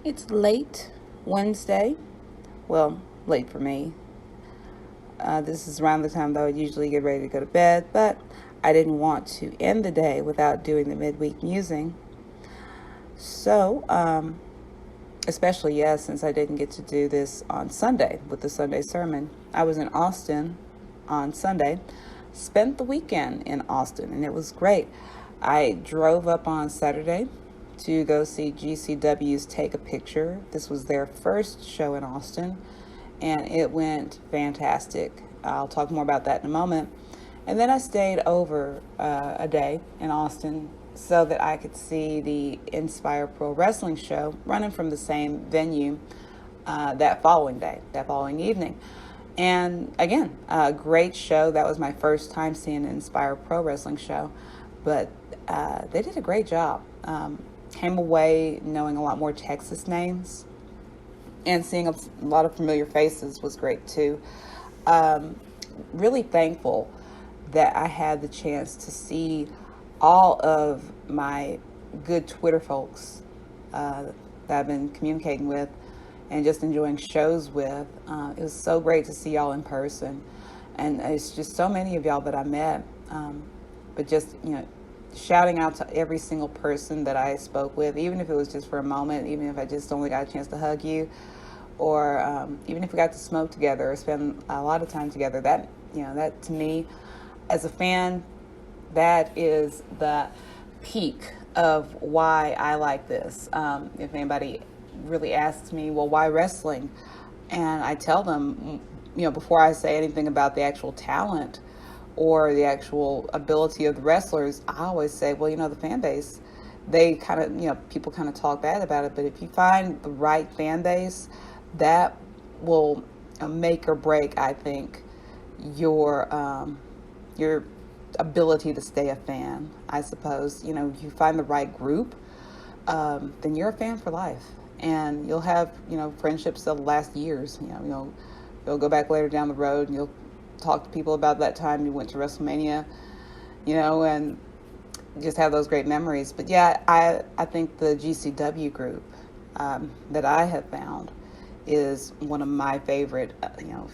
It's late Wednesday. Well, late for me. This is around the time that I would usually get ready to go to bed, but I didn't want to end the day without doing the midweek musing. So, especially, since I didn't get to do this on Sunday with the Sunday sermon. I was in Austin on Sunday, spent the weekend in Austin, and it was great. I drove up on Saturday to go see GCW's Take a Picture. This was their first show in Austin, and it went fantastic. I'll talk more about that in a moment. And then I stayed over a day in Austin so that I could see the Inspire Pro Wrestling show running from the same venue that following evening. And again, a great show. That was my first time seeing an Inspire Pro Wrestling show, but they did a great job. Came away knowing a lot more Texas names, and seeing a lot of familiar faces was great too. Really thankful that I had the chance to see all of my good Twitter folks that I've been communicating with and just enjoying shows with. It was so great to see y'all in person, and it's just so many of y'all that I met. But just, shouting out to every single person that I spoke with, even if it was just for a moment, even if I just only got a chance to hug you, or even if we got to smoke together or spend a lot of time together. That to me, as a fan, that is the peak of why I like this. If anybody really asks me, well, why wrestling? And I tell them, before I say anything about the actual talent or the actual ability of the wrestlers, I always say, well, the fan base, they kind of, people kind of talk bad about it, but if you find the right fan base, that will make or break, I think, your ability to stay a fan, I suppose. You find the right group, then you're a fan for life, and you'll have, friendships that'll last years. You'll go back later down the road and you'll talk to people about that time you went to WrestleMania, and just have those great memories. But I think the GCW group that I have found is one of my favorite,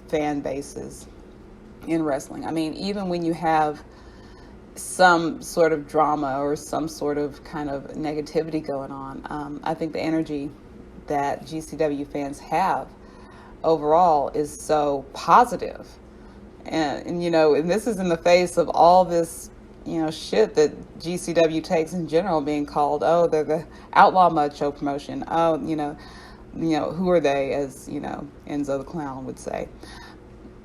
fan bases in wrestling. I mean, even when you have some sort of drama or some sort of kind of negativity going on, I think the energy that GCW fans have overall is so positive. And and this is in the face of all this, shit that GCW takes in general, being called, oh, they're the outlaw mud show promotion. Oh, who are they, as, Enzo the Clown would say.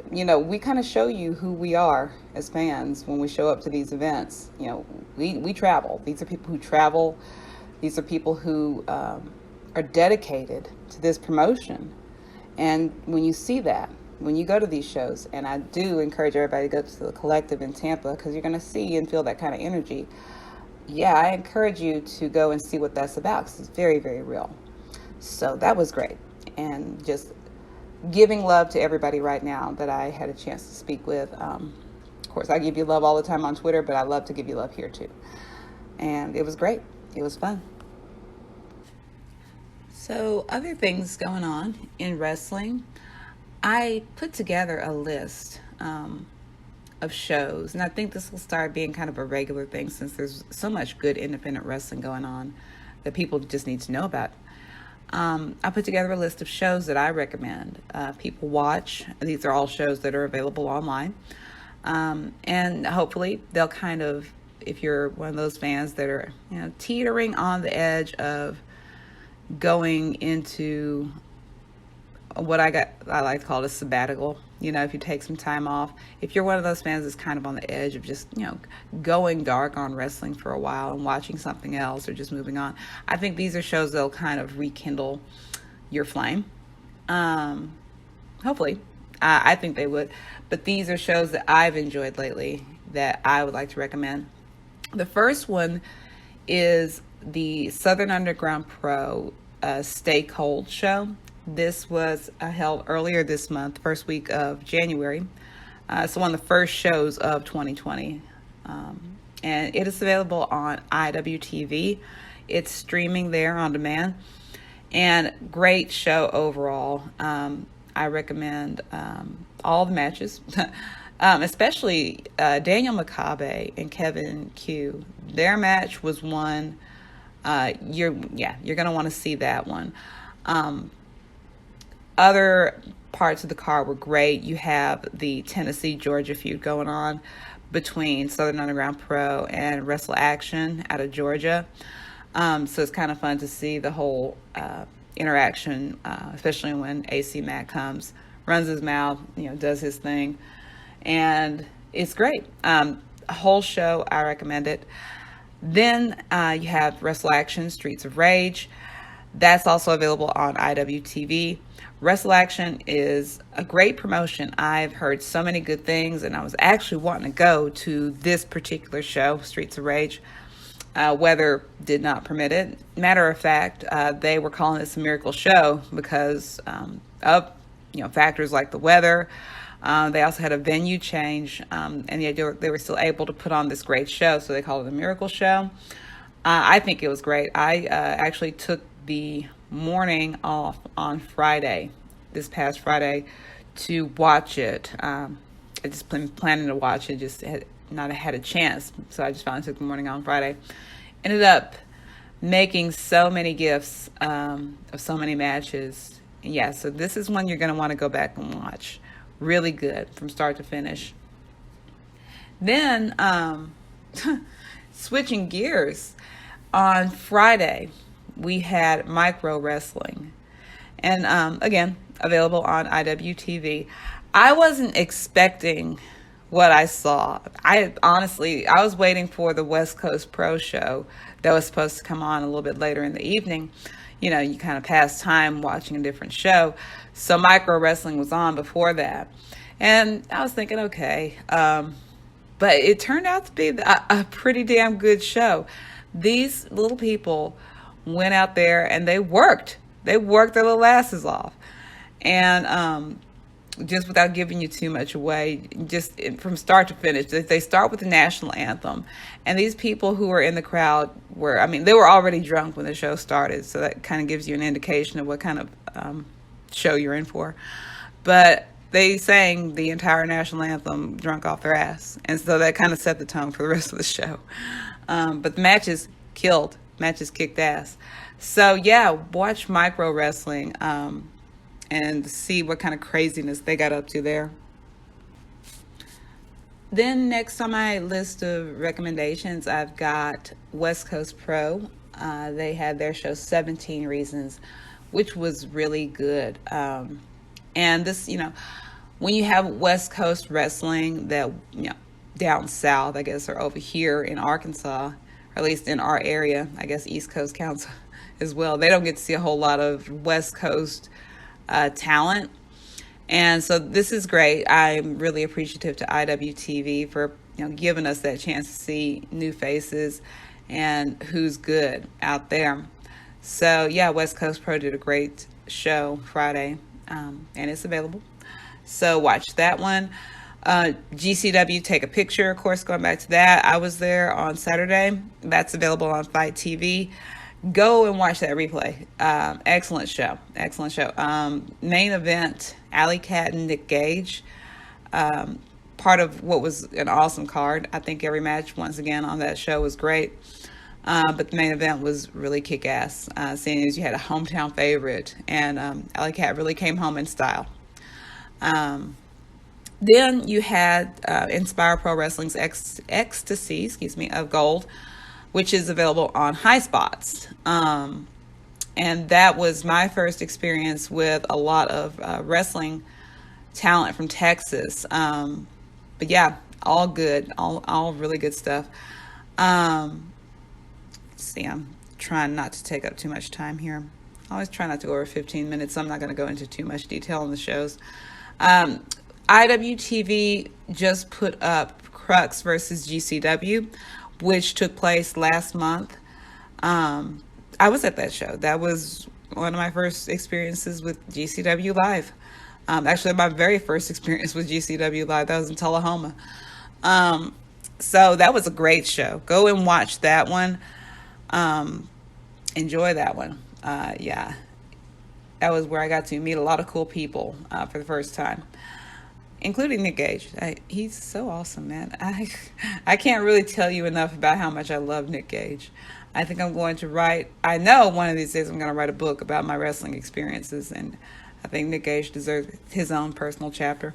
We kind of show you who we are as fans when we show up to these events. We travel. These are people who travel. These are people who are dedicated to this promotion. And when you see that, when you go to these shows, and I do encourage everybody to go to the Collective in Tampa, because you're going to see and feel that kind of energy. I encourage you to go and see what that's about, because it's very, very real. So that was great. And just giving love to everybody right now that I had a chance to speak with. Of course, I give you love all the time on Twitter, but I love to give you love here too. And it was great. It was fun. So other things going on in wrestling, I put together a list of shows, and I think this will start being kind of a regular thing, since there's so much good independent wrestling going on that people just need to know about. I put together a list of shows that I recommend people watch. These are all shows that are available online, and hopefully they'll kind of, if you're one of those fans that are teetering on the edge of going into what I like to call a sabbatical. If you take some time off, if you're one of those fans that's kind of on the edge of just, going dark on wrestling for a while and watching something else or just moving on, I think these are shows that'll kind of rekindle your flame. Hopefully. I think they would. But these are shows that I've enjoyed lately that I would like to recommend. The first one is the Southern Underground Pro Stay Cold show. This was held earlier this month, first week of January. So one of the first shows of 2020. And it is available on IWTV. It's streaming there on demand. And great show overall. I recommend all the matches, especially Daniel McCabe and Kevin Q. Their match was one. You're gonna want to see that one. Other parts of the card were great. You have the Tennessee Georgia feud going on between Southern Underground Pro and Wrestle Action out of Georgia. So it's kind of fun to see the whole interaction, especially when AC Mack comes, runs his mouth, does his thing, and it's great. Whole show, I recommend it. Then you have Wrestle Action Streets of Rage. That's also available on IWTV. Wrestle Action is a great promotion. I've heard so many good things, and I was actually wanting to go to this particular show, Streets of Rage. Weather did not permit it. Matter of fact, they were calling this a miracle show because of factors like the weather. They also had a venue change, and they were still able to put on this great show, so they called it a miracle show. I think it was great. I actually took the morning off on Friday, this past Friday, to watch it. I just been planning to watch it, just had not had a chance, so I just finally took the morning on Friday. Ended up making so many gifts of so many matches. Yeah, so this is one you're going to want to go back and watch. Really good from start to finish. Then switching gears, on Friday we had micro wrestling, and again, available on IWTV. I wasn't expecting what I saw. I was waiting for the West Coast Pro show that was supposed to come on a little bit later in the evening. You kind of pass time watching a different show. So micro wrestling was on before that. And I was thinking, okay. But it turned out to be a pretty damn good show. These little people went out there and they worked. They worked their little asses off. And just without giving you too much away, just from start to finish, they start with the national anthem. And these people who were in the crowd they were already drunk when the show started. So that kind of gives you an indication of what kind of show you're in for. But they sang the entire national anthem drunk off their ass. And so that kind of set the tone for the rest of the show. But the matches killed. Matches kicked ass. So yeah, watch micro wrestling and see what kind of craziness they got up to there. Then next on my list of recommendations, I've got West Coast Pro. They had their show 17 Reasons, which was really good. And this, when you have West Coast wrestling that, down south, I guess, or over here in Arkansas, or at least in our area, I guess East Coast counts as well. They don't get to see a whole lot of West Coast talent. And so this is great. I'm really appreciative to IWTV for giving us that chance to see new faces and who's good out there. So yeah, West Coast Pro did a great show Friday, and it's available. So watch that one. GCW Take a Picture, of course, going back to that. I was there on Saturday. That's available on Fight TV. Go and watch that replay. Excellent show. Main event, Alley Cat and Nick Gage. Part of what was an awesome card. I think every match, once again, on that show was great. But the main event was really kick-ass, seeing as you had a hometown favorite. And Alley Cat really came home in style. Then you had Inspire Pro Wrestling's Ecstasy, of Gold, which is available on High Spots. And that was my first experience with a lot of wrestling talent from Texas. But yeah, all good, all really good stuff. Let's see, I'm trying not to take up too much time here. I always try not to go over 15 minutes, so I'm not going to go into too much detail on the shows. IWTV just put up Crux versus GCW, which took place last month. I was at that show. That was one of my first experiences with GCW Live. Actually, my very first experience with GCW Live, that was in Tullahoma. So that was a great show. Go and watch that one. Enjoy that one. Yeah. that was where I got to meet a lot of cool people for the first time, including Nick Gage. He's so awesome, man. I can't really tell you enough about how much I love Nick Gage. I think I'm going to write, I know one of these days I'm going to write a book about my wrestling experiences, and I think Nick Gage deserves his own personal chapter.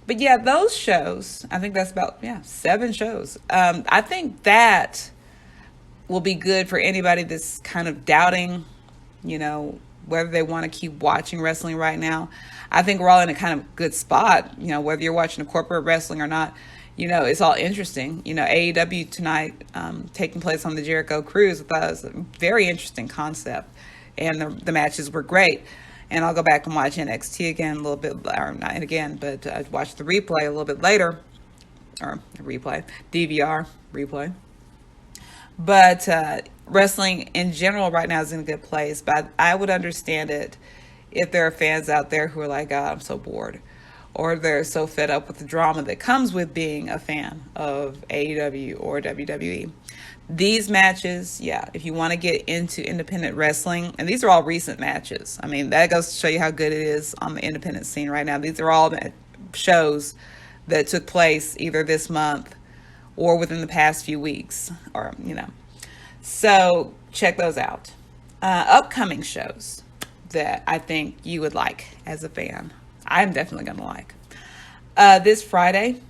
But yeah, those shows, I think that's about, 7 shows. I think that will be good for anybody that's kind of doubting, whether they want to keep watching wrestling right now. I think we're all in a kind of good spot, whether you're watching a corporate wrestling or not. It's all interesting. AEW tonight, taking place on the Jericho Cruise, I thought it was a very interesting concept. And the matches were great. And I'll go back and watch NXT again a little bit, or not again, but I watched the replay a little bit later, or DVR replay. But wrestling in general right now is in a good place, but I would understand it if there are fans out there who are like, oh, I'm so bored, or they're so fed up with the drama that comes with being a fan of AEW or WWE. These matches, if you want to get into independent wrestling, and these are all recent matches. I mean, that goes to show you how good it is on the independent scene right now. These are all shows that took place either this month or within the past few weeks, or, So check those out. Upcoming shows that I think you would like as a fan. I'm definitely going to like. This Friday,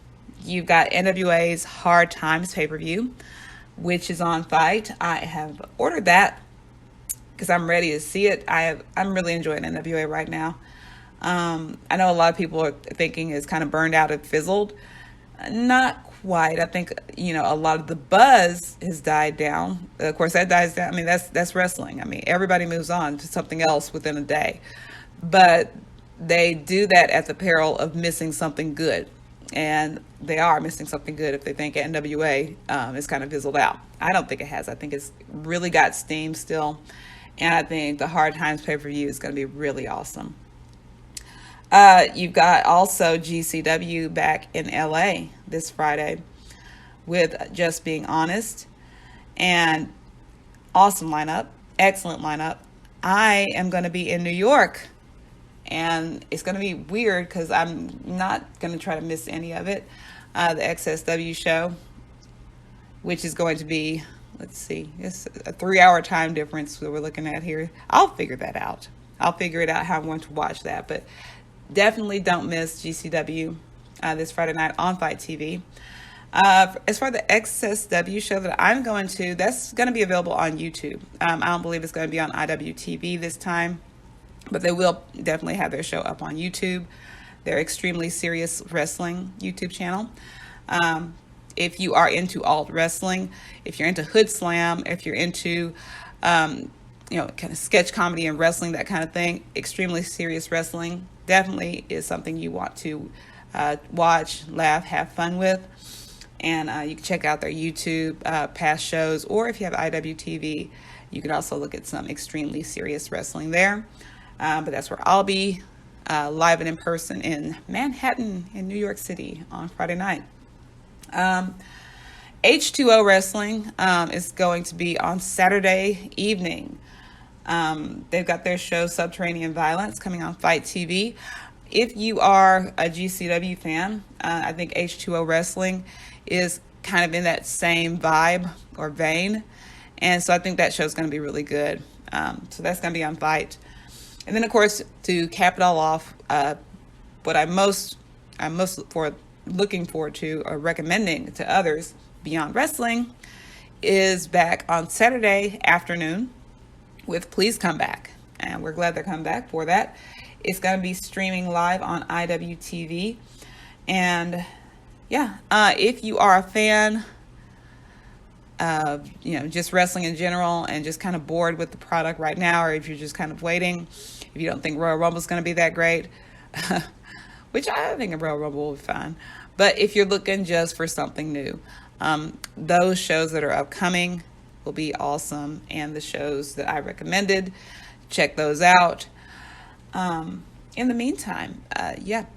you've got NWA's Hard Times pay-per-view, which is on Fight. I have ordered that because I'm ready to see it. I'm really enjoying NWA right now. I know a lot of people are thinking it's kind of burned out and fizzled. Not quite. I think, a lot of the buzz has died down. Of course, that dies down. I mean, that's wrestling. I mean, everybody moves on to something else within a day. But they do that at the peril of missing something good. And they are missing something good if they think NWA is kind of fizzled out. I don't think it has. I think it's really got steam still. And I think the Hard Times pay-per-view is going to be really awesome. You've got also GCW back in LA this Friday with Just Being Honest. And awesome lineup. Excellent lineup. I am going to be in New York. And it's going to be weird because I'm not going to try to miss any of it. The XSW show, which is going to be, it's a 3-hour time difference that we're looking at here. I'll figure that out. I'll figure it out how I'm going to watch that. But definitely don't miss GCW this Friday night on Fight TV. As for the XSW show that I'm going to, that's going to be available on YouTube. I don't believe it's going to be on IWTV this time. But they will definitely have their show up on YouTube. Their Extremely Serious Wrestling YouTube channel. If you are into alt wrestling, if you're into Hood Slam, if you're into, kind of sketch comedy and wrestling, that kind of thing, Extremely Serious Wrestling definitely is something you want to watch, laugh, have fun with. And you can check out their YouTube past shows, or if you have IWTV, you can also look at some Extremely Serious Wrestling there. But that's where I'll be live and in person in Manhattan in New York City on Friday night. H2O Wrestling is going to be on Saturday evening. They've got their show Subterranean Violence coming on Fight TV. If you are a GCW fan, I think H2O Wrestling is kind of in that same vibe or vein. And so I think that show is going to be really good. So that's going to be on Fight. And then, of course, to cap it all off, what I'm most looking forward to or recommending to others beyond wrestling is back on Saturday afternoon with Please Come Back. And we're glad they're coming back for that. It's going to be streaming live on IWTV. And if you are a fan of, just wrestling in general and just kind of bored with the product right now, or if you're just kind of waiting, if you don't think Royal Rumble is going to be that great, which I think a Royal Rumble will be fine. But if you're looking just for something new, those shows that are upcoming will be awesome. And the shows that I recommended, check those out. In the meantime,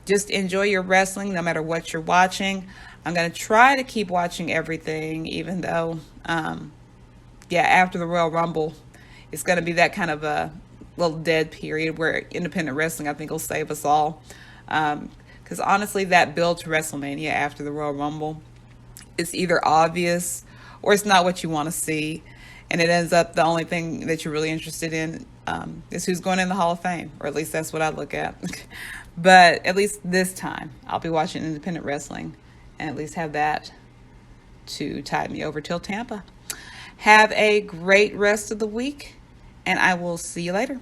just enjoy your wrestling no matter what you're watching. I'm going to try to keep watching everything, even though, after the Royal Rumble, it's going to be that kind of a little dead period where independent wrestling, I think, will save us all. Because honestly, that build to WrestleMania after the Royal Rumble, it's either obvious or it's not what you want to see. And it ends up the only thing that you're really interested in is who's going in the Hall of Fame, or at least that's what I look at. But at least this time, I'll be watching independent wrestling and at least have that to tide me over till Tampa. Have a great rest of the week, and I will see you later.